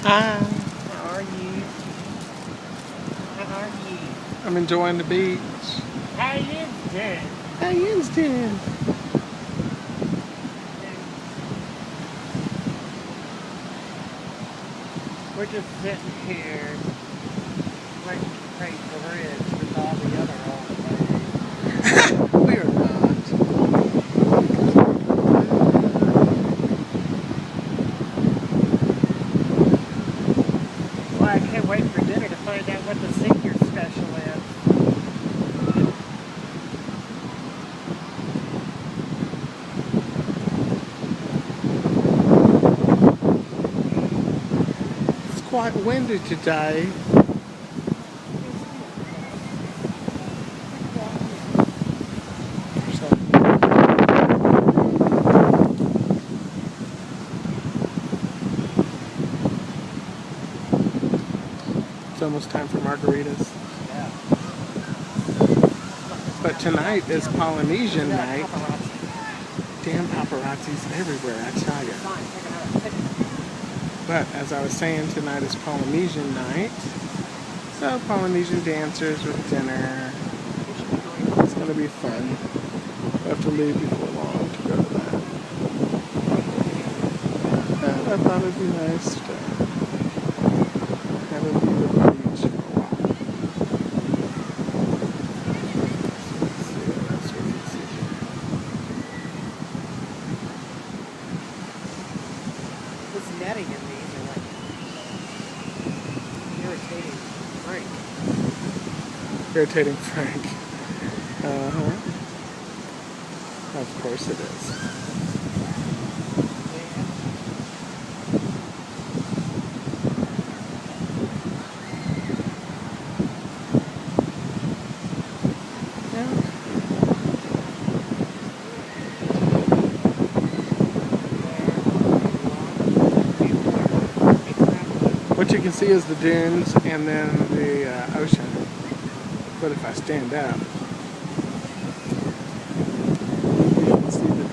Hi. How are you? How are you? I'm enjoying the beach. How you doing? How you doing? We're just sitting here waiting to take the bridge with all the other old ladies. We're not. Well, I can't wait for dinner to find out what the senior special is. It's quite windy today. It's almost time for margaritas. Yeah. But tonight is Polynesian night. Damn paparazzis everywhere, I tell you. But as I was saying, tonight is Polynesian night. So Polynesian dancers with dinner. It's going to be fun. I have to leave before long to go to that. And I thought it'd be nice to have a view of the beach for a while. Let's see what else we can see here. This netting in these are like irritating Frank. Irritating Frank. Uh-huh. Of course it is. What you can see is the dunes and then the ocean. But if I stand up, you can see the